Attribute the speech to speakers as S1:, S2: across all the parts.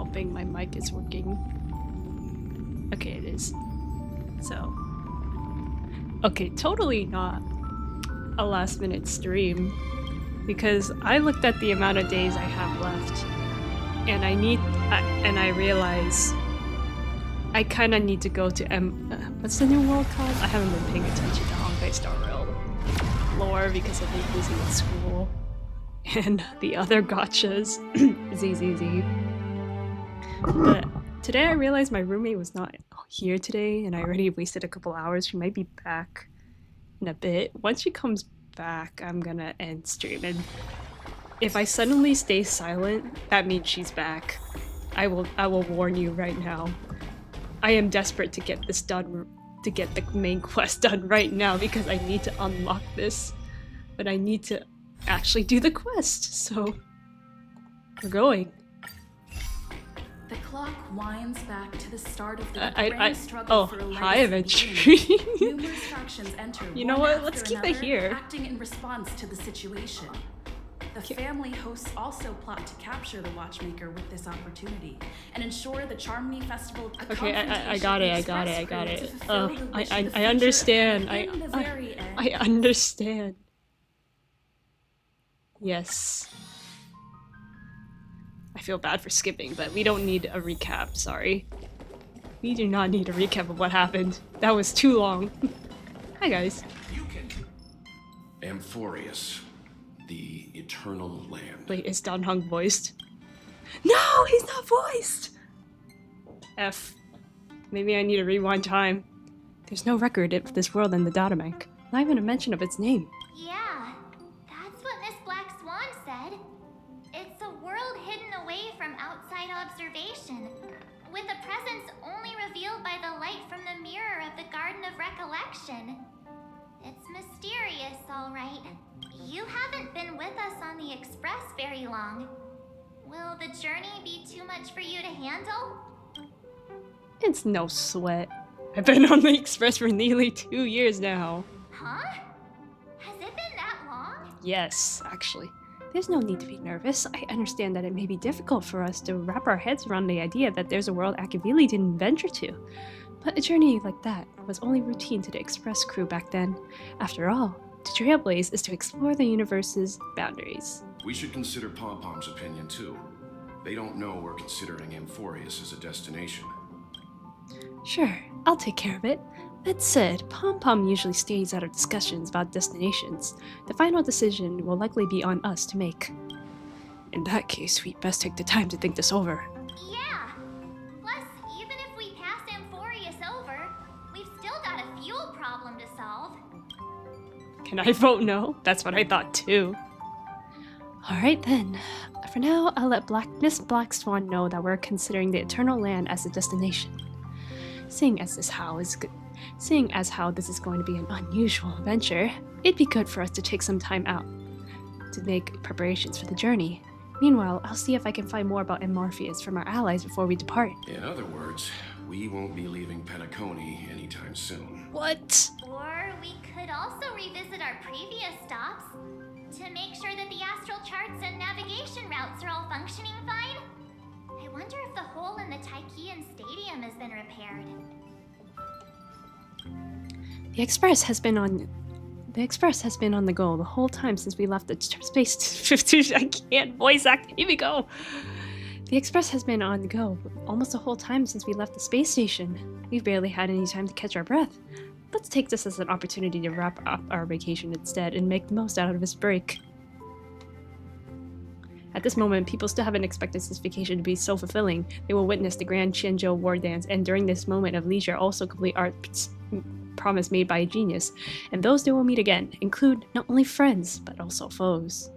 S1: hoping my mic is working. Okay, it is. So, okay, totally not a last minute stream because I looked at the amount of days I have left and I realize I kind of need to go to what's the new world called? I haven't been paying attention to Honkai Star Rail lore because I've been busy with school and the other gotchas. ZZZ. But today I realized my roommate was not here today and I already wasted a couple hours. She might be back in a bit. Once she comes back, I'm gonna end stream. And if I suddenly stay silent, that means she's back. I will warn you right now. I am desperate to get this done, to get the main quest done right now because I need to unlock this. But I need to actually do the quest, so we're going.
S2: The clock winds back to the start of the grand struggle for a legacy.
S1: Hi, Adventure.
S2: Numerous factions enter.
S1: You know what? Let's keep it here.
S2: Acting in response to the situation. The family hosts also plot to capture the Watchmaker with this opportunity and ensure the Charmony Festival.
S1: Okay, I got it. I understand. I understand. Yes. I feel bad for skipping, but we don't need a recap, sorry. We do not need a recap of what happened. That was too long. Hi guys.
S3: Amphorius, the Eternal Land.
S1: Wait, is Don Hung voiced? No, he's not voiced! F. Maybe I need to rewind time. There's no record of this world in the databank. Not even a mention of its name.
S4: Yeah, that's what Miss Black Swan said. It's a world hidden away from outside observation, with a presence only revealed by the light from the mirror of the Garden of Recollection. It's mysterious, all right. You haven't been with us on the Express very long. Will the journey be too much for you to handle?
S1: It's no sweat. I've been on the Express for nearly 2 years now.
S4: Huh? Has it been that long?
S1: Yes, actually. There's no need to be nervous. I understand that it may be difficult for us to wrap our heads around the idea that there's a world Akavili didn't venture to. But a journey like that was only routine to the Express crew back then. After all, to trailblaze is to explore the universe's boundaries.
S3: We should consider Pom-Pom's opinion too. They don't know we're considering Amphorius as a destination.
S1: Sure, I'll take care of it. That said, Pom-Pom usually stays out of discussions about destinations. The final decision will likely be on us to make. In that case, we'd best take the time to think this over.
S4: Yeah. Plus, even if we pass Amphorius over, we've still got a fuel problem to solve.
S1: Can I vote no? That's what I thought too. Alright then. For now, I'll let Miss Black Swan know that we're considering the Eternal Land as a destination. Seeing as how this is going to be an unusual adventure, it'd be good for us to take some time out to make preparations for the journey. Meanwhile, I'll see if I can find more about Morpheus from our allies before we depart.
S3: In other words, we won't be leaving Penacony anytime soon.
S1: What?
S4: Or we could also revisit our previous stops to make sure that the astral charts and navigation routes are all functioning fine. I wonder if the hole in the Taikian Stadium has been repaired.
S1: The Express has been on the go the whole time since we left the space. I can't voice act. Here we go. The Express has been on the go almost the whole time since we left the space station. We've barely had any time to catch our breath. Let's take this as an opportunity to wrap up our vacation instead and make the most out of this break. At this moment, people still haven't expected this vacation to be so fulfilling. They will witness the Grand Qianzhou War Dance, and during this moment of leisure also complete art's promise made by a genius. And those they will meet again include not only friends, but also foes.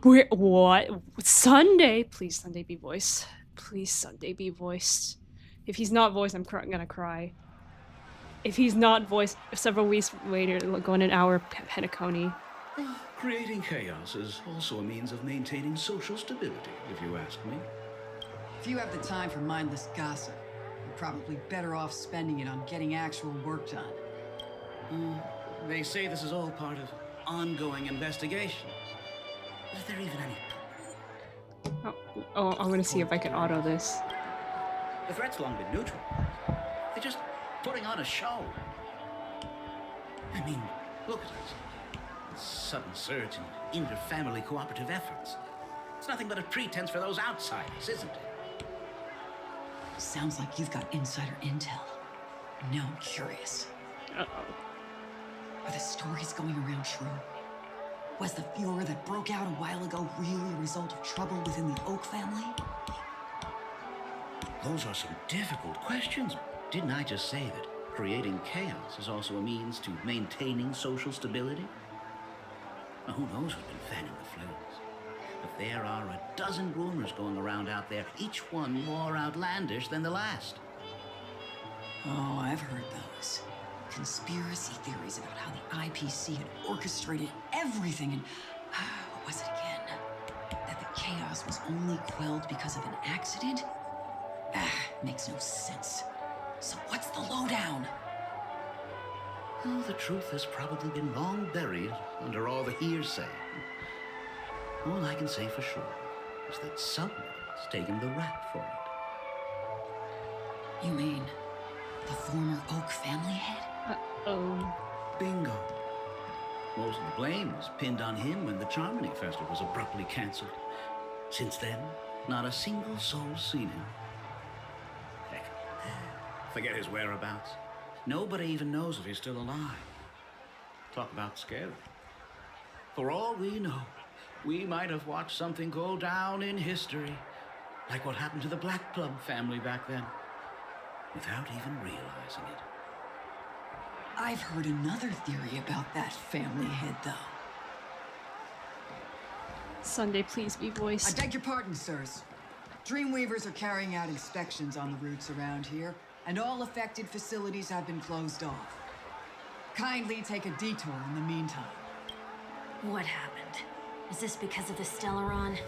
S1: What? Sunday? Please, Sunday be voiced. Please, Sunday be voiced. If he's not voiced, I'm gonna cry. If he's not voiced, several weeks later, going an hour Penacony.
S5: Creating chaos is also a means of maintaining social stability, if you ask me.
S6: If you have the time for mindless gossip, you're probably better off spending it on getting actual work done.
S5: They say this is all part of ongoing investigations. Is there even any point?
S1: Oh, I'm gonna see if I can auto this.
S5: The threat's long been neutral. They're just putting on a show. I mean, look at us. A sudden surge in inter-family cooperative efforts. It's nothing but a pretense for those outsiders, isn't it?
S6: Sounds like you've got insider intel. Now I'm curious.
S1: Uh-oh.
S6: Are the stories going around true? Was the furor that broke out a while ago really a result of trouble within the Oak family?
S5: Those are some difficult questions. Didn't I just say that creating chaos is also a means to maintaining social stability? Now, who knows who's been fanning the flames? But there are a dozen rumors going around out there, each one more outlandish than the last.
S6: Oh, I've heard those. Conspiracy theories about how the IPC had orchestrated everything and... what was it again? That the chaos was only quelled because of an accident? Makes no sense. So what's the lowdown?
S5: Oh, the truth has probably been long buried under all the hearsay. All I can say for sure is that someone's taken the rap for it.
S6: You mean the former Oak family head?
S1: Uh-oh.
S5: Bingo. Most of the blame was pinned on him when the Charmony Festival was abruptly cancelled. Since then, not a single soul's seen him. Heck, forget his whereabouts. Nobody even knows if he's still alive. Talk about scary. For all we know, we might have watched something go down in history, like what happened to the Black Plum family back then, without even realizing it.
S6: I've heard another theory about that family head, though.
S1: Sunday, please be
S6: I
S1: voiced.
S6: beg your pardon, sirs. Dreamweavers are carrying out inspections on the routes around here, and all affected facilities have been closed off. Kindly take a detour in the meantime.
S7: What happened? Is this because of the Stellaron?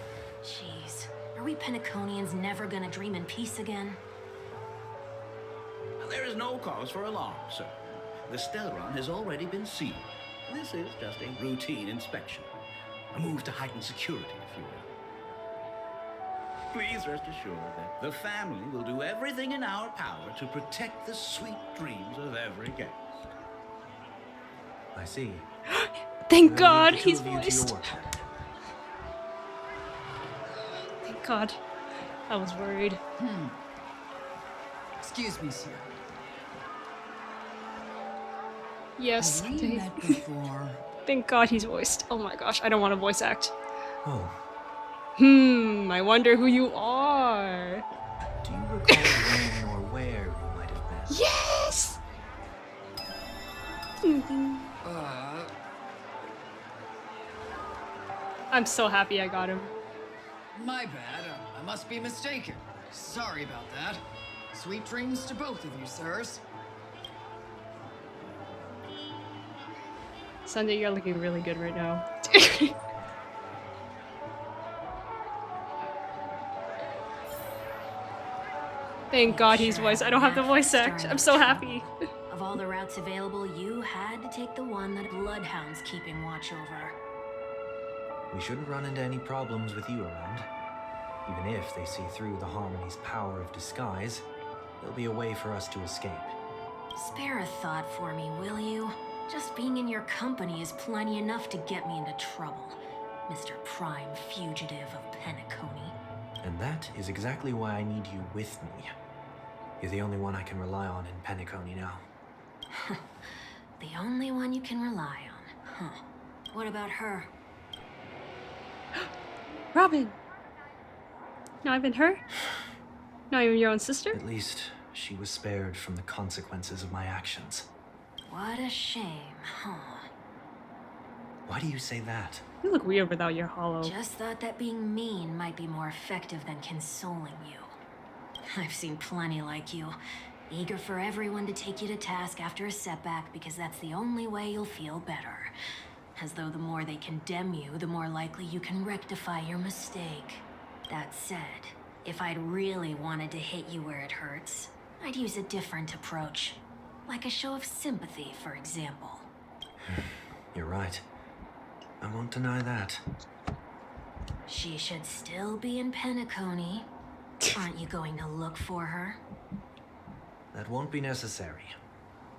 S7: Jeez. Are we Penaconians never gonna dream in peace again?
S5: There is no cause for alarm, sir. The Stellaron has already been sealed. This is just a routine inspection. A move to heighten security, if you will. Please rest assured that the family will do everything in our power to protect the sweet dreams of every guest.
S8: I see.
S1: Thank
S8: We'll
S1: God
S8: leave the two
S1: he's
S8: of you to your
S1: voiced.
S8: work.
S1: Thank God. I was worried.
S6: Excuse me, sir.
S1: Yes.
S6: Have we met before?
S1: Thank God he's voiced. Oh my gosh, I don't want to voice act.
S8: Oh,
S1: I wonder who you are.
S8: do you recall when or where we might have met?
S1: Yes! I'm so happy I got him.
S6: My bad. I must be mistaken. Sorry about that. Sweet dreams to both of you, sirs.
S1: Sunday, you're looking really good right now. Thank God he's voiced. I don't have the voice act. I'm so happy.
S7: Of all the routes available, you had to take the one that Bloodhound's keeping watch over.
S8: We shouldn't run into any problems with you around. Even if they see through the Harmony's power of disguise, there'll be a way for us to escape.
S7: Spare a thought for me, will you? Just being in your company is plenty enough to get me into trouble, Mr. Prime Fugitive of Penacony.
S8: And that is exactly why I need you with me. You're the only one I can rely on in Penacony now.
S7: The only one you can rely on, huh? What about her?
S1: Robin! Not even her? Not even your own sister?
S8: At least, she was spared from the consequences of my actions.
S7: What a shame, huh?
S8: Why do you say that?
S1: You look weird without your hollow.
S7: Just thought that being mean might be more effective than consoling you. I've seen plenty like you, eager for everyone to take you to task after a setback because that's the only way you'll feel better. As though the more they condemn you, the more likely you can rectify your mistake. That said, if I'd really wanted to hit you where it hurts, I'd use a different approach. Like a show of sympathy, for example.
S8: You're right. I won't deny that.
S7: She should still be in Penacony. Aren't you going to look for her?
S8: That won't be necessary.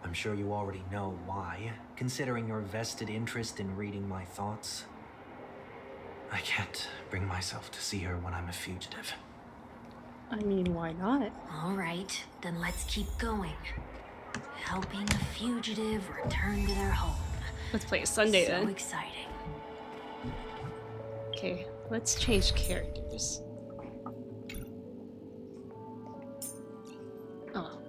S8: I'm sure you already know why, considering your vested interest in reading my thoughts. I can't bring myself to see her when I'm a fugitive.
S1: I mean, why not?
S7: All right, then let's keep going. Helping a fugitive return to their home.
S1: Let's play a Sunday
S7: So
S1: then.
S7: exciting.
S1: Okay, let's change characters. Oh.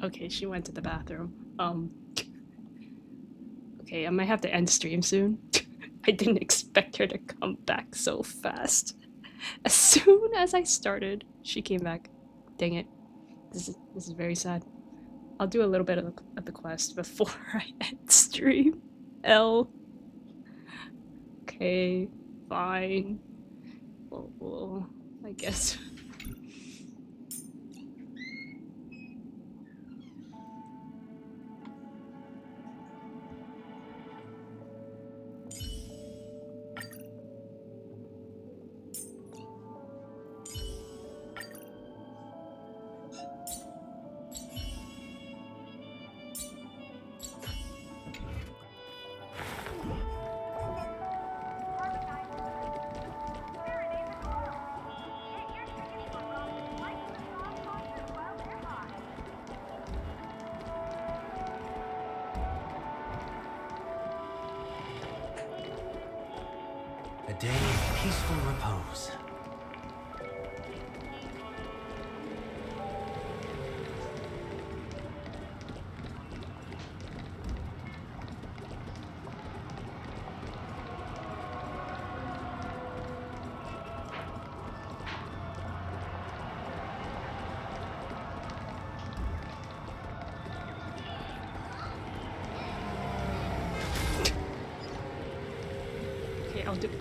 S1: Okay, she went to the bathroom. Okay, I might have to end stream soon. I didn't expect her to come back so fast. As soon as I started, she came back. Dang it. This is very sad. I'll do a little bit of the quest before I end stream. L. Okay, fine. Well, I guess.
S8: A day of peaceful repose.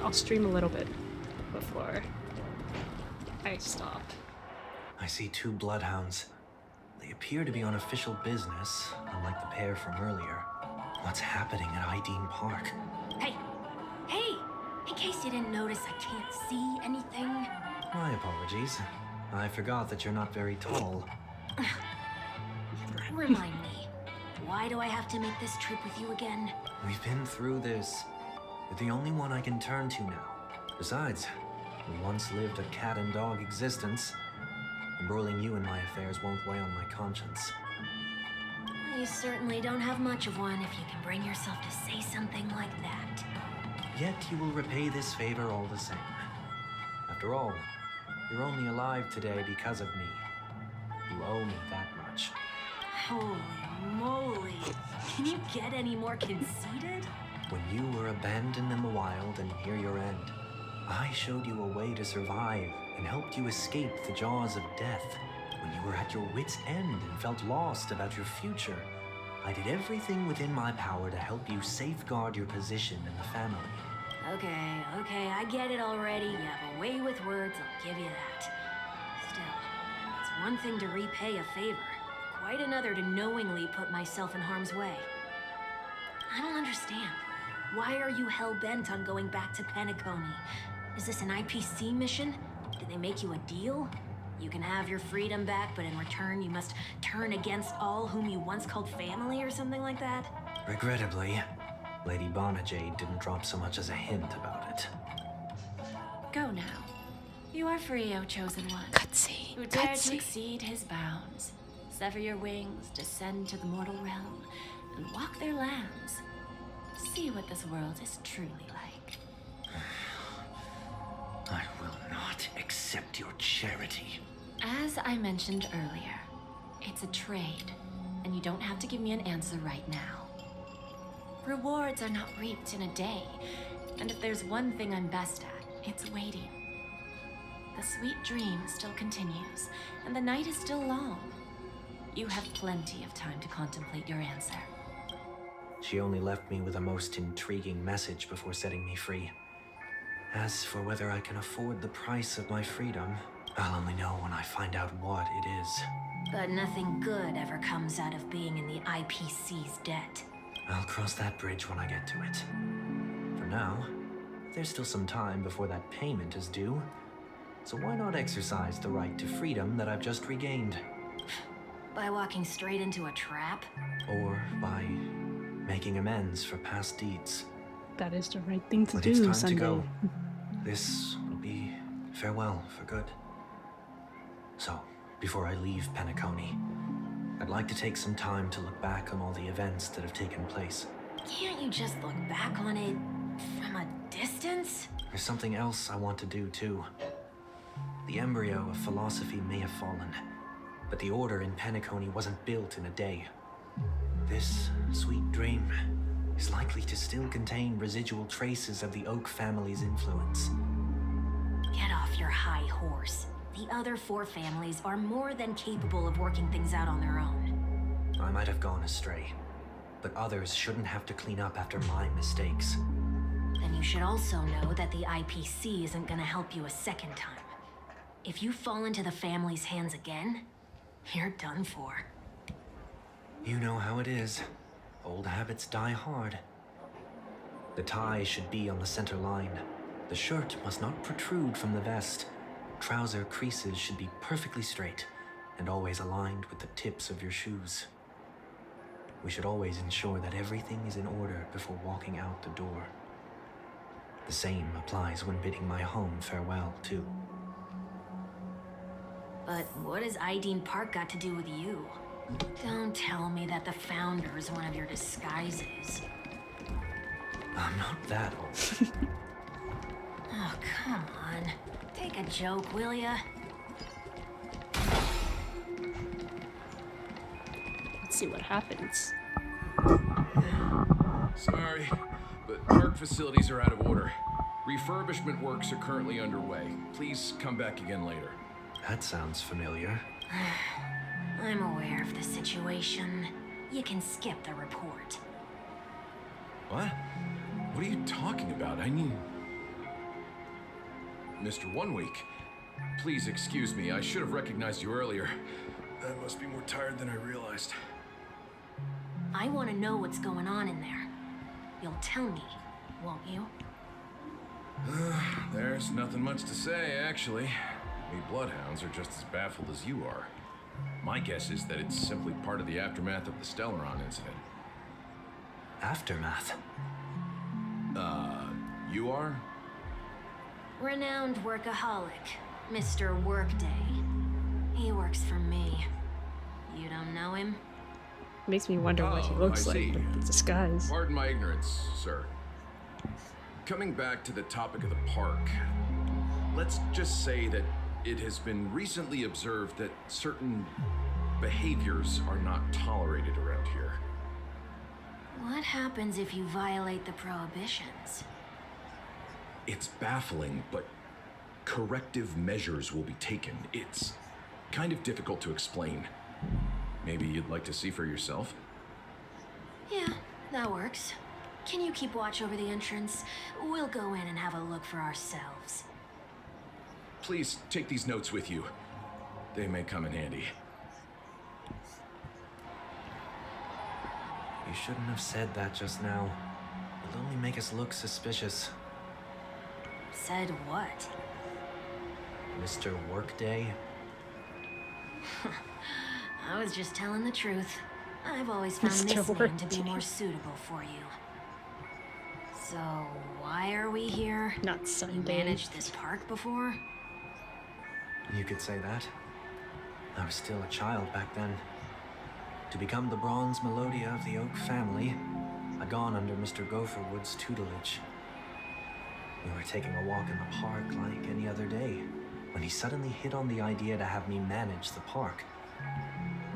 S1: I'll stream a little bit before I stop.
S8: I see two bloodhounds. They appear to be on official business, unlike the pair from earlier. What's happening at Ideen Park?
S7: Hey! Hey! In case you didn't notice, I can't see anything.
S8: My apologies. I forgot that you're not very tall.
S7: Remind me, why do I have to make this trip with you again?
S8: We've been through this. You're the only one I can turn to now. Besides, we once lived a cat and dog existence. Embroiling you in my affairs won't weigh on my conscience.
S7: You certainly don't have much of one if you can bring yourself to say something like that.
S8: Yet you will repay this favor all the same. After all, you're only alive today because of me. You owe me that much.
S7: Holy moly. Can you get any more conceited?
S8: When you were abandoned in the wild and near your end, I showed you a way to survive and helped you escape the jaws of death. When you were at your wit's end and felt lost about your future, I did everything within my power to help you safeguard your position in the family.
S7: Okay, I get it already. You have a way with words, I'll give you that. Still, it's one thing to repay a favor, quite another to knowingly put myself in harm's way. I don't understand. Why are you hell-bent on going back to Penacony? Is this an IPC mission? Did they make you a deal? You can have your freedom back, but in return you must turn against all whom you once called family or something like that?
S8: Regrettably, Lady Barnajade didn't drop so much as a hint about it.
S2: Go now. You are free, O Chosen One.
S1: Cutscene.
S2: Who dare to
S1: Cutscene.
S2: exceed his bounds. Sever your wings, descend to the mortal realm, and walk their lands. See what this world is truly like.
S5: I will not accept your charity.
S2: As I mentioned earlier, it's a trade, and you don't have to give me an answer right now. Rewards are not reaped in a day, and if there's one thing I'm best at, it's waiting. The sweet dream still continues, and the night is still long. You have plenty of time to contemplate your answer.
S8: She only left me with a most intriguing message before setting me free. As for whether I can afford the price of my freedom, I'll only know when I find out what it is.
S7: But nothing good ever comes out of being in the IPC's debt.
S8: I'll cross that bridge when I get to it. For now, there's still some time before that payment is due. So why not exercise the right to freedom that I've just regained?
S7: By walking straight into a trap?
S8: Or by making amends for past deeds.
S1: That is the right thing to
S8: But
S1: do,
S8: it's time
S1: Sunday.
S8: to go. This will be farewell for good. So, before I leave Penacony, I'd like to take some time to look back on all the events that have taken place.
S7: Can't you just look back on it from a distance?
S8: There's something else I want to do too. The embryo of philosophy may have fallen, but the order in Penacony wasn't built in a day. This sweet dream is likely to still contain residual traces of the Oak family's influence.
S7: Get off your high horse. The other 4 families are more than capable of working things out on their own.
S8: I might have gone astray, but others shouldn't have to clean up after my mistakes.
S7: Then you should also know that the IPC isn't gonna help you a second time. If you fall into the family's hands again, you're done for.
S8: You know how it is. Old habits die hard. The tie should be on the center line. The shirt must not protrude from the vest. Trouser creases should be perfectly straight and always aligned with the tips of your shoes. We should always ensure that everything is in order before walking out the door. The same applies when bidding my home farewell, too.
S7: But what has Ideen Park got to do with you? Don't tell me that the Founder is one of your disguises.
S8: I'm not that old.
S7: Oh, come on. Take a joke, will ya?
S1: Let's see what happens.
S3: Sorry, but park facilities are out of order. Refurbishment works are currently underway. Please come back again later.
S8: That sounds familiar.
S7: I'm aware of the situation. You can skip the report.
S3: What? What are you talking about? I mean... Mr. One Week, please excuse me. I should have recognized you earlier. I must be more tired than I realized.
S7: I want to know what's going on in there. You'll tell me, won't you?
S3: There's nothing much to say, actually. We bloodhounds are just as baffled as you are. My guess is that it's simply part of the aftermath of the Stellaron incident.
S8: Aftermath?
S3: You are?
S7: Renowned workaholic, Mr. Workday. He works for me. You don't know him?
S1: Makes me wonder what he
S3: Oh,
S1: looks
S3: I
S1: like
S3: see.
S1: with the disguise.
S3: Pardon my ignorance, sir. Coming back to the topic of the park, let's just say that It has been recently observed that certain behaviors are not tolerated around here.
S7: What happens if you violate the prohibitions?
S3: It's baffling, but corrective measures will be taken. It's kind of difficult to explain. Maybe you'd like to see for yourself?
S7: Yeah, that works. Can you keep watch over the entrance? We'll go in and have a look for ourselves.
S3: Please take these notes with you. They may come in handy.
S8: You shouldn't have said that just now. It'll only make us look suspicious.
S7: Said what?
S8: Mr. Workday?
S7: I was just telling the truth. I've always found
S1: Mr.
S7: this name to be
S1: Workday.
S7: more suitable for you. So, why are we here?
S1: Not
S7: You
S1: Sunday.
S7: managed this park before?
S8: You could say that. I was still a child back then. To become the bronze Melodia of the Oak family, I'd gone under Mr. Gopherwood's tutelage. We were taking a walk in the park like any other day, when he suddenly hit on the idea to have me manage the park.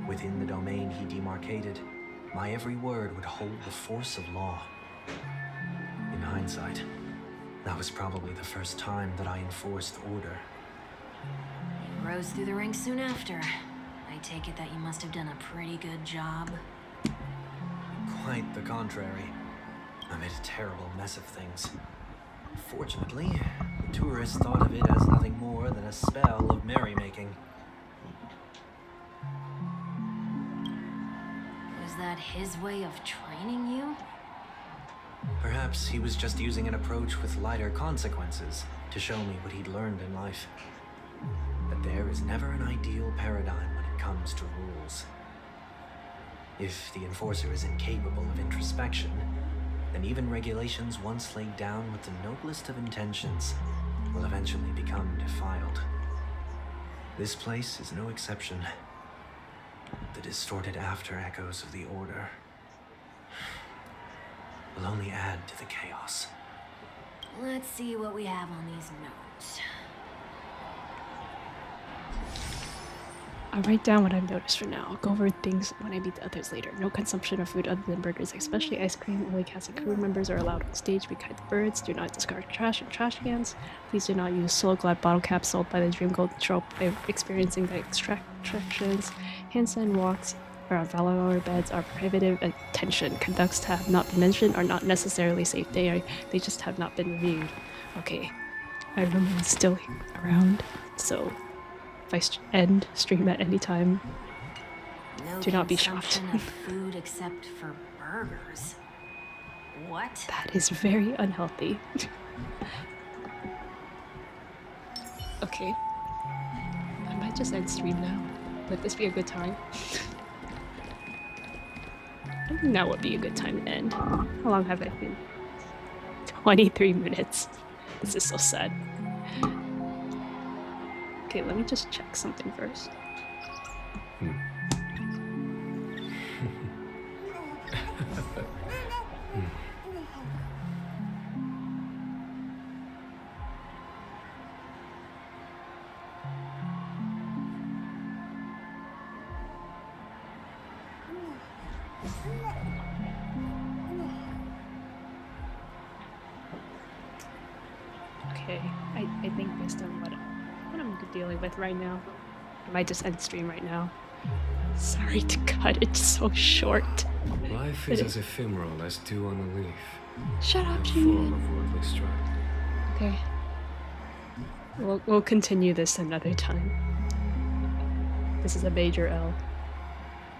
S8: Within the domain he demarcated, my every word would hold the force of law. In hindsight, that was probably the first time that I enforced order.
S7: You rose through the ranks soon after. I take it that you must have done a pretty good job.
S8: Quite the contrary. I made a terrible mess of things. Fortunately, the tourists thought of it as nothing more than a spell of merrymaking.
S7: Was that his way of training you?
S8: Perhaps he was just using an approach with lighter consequences to show me what he'd learned in life. That there is never an ideal paradigm when it comes to rules. If the enforcer is incapable of introspection, then even regulations once laid down with the noblest of intentions will eventually become defiled. This place is no exception. The distorted after echoes of the Order will only add to the chaos.
S7: Let's see what we have on these notes.
S1: I'll write down what I've noticed for now. I'll go over things when I meet the others later. No consumption of food other than burgers, especially ice cream. Only cast and crew members are allowed on stage. Be kind to birds. Do not discard trash in trash cans. Please do not use Soul Glad bottle caps sold by the Dream Gold trope of experiencing the extractions. Handstand walks around flower beds are prohibitive. Attention. Conducts have not been mentioned are not necessarily safe. They just have not been reviewed. Okay. I remain still around, so if I end stream at any time,
S7: No
S1: do not be shocked.
S7: consumption of food except for burgers. What?
S1: That is very unhealthy. Okay. I might just end stream now. Would this be a good time? I think now would be a good time to end. How long have I been? 23 minutes. This is so sad. Okay, let me just check something first. Okay, I think based on what I'm dealing with right now, I might just end stream right now. Sorry to cut it so short.
S9: Life is as ephemeral as dew on a leaf,
S1: Shut up,
S9: and full
S1: Julian.
S9: of worldly strife.
S1: Okay. We'll continue this another time. This is a major L.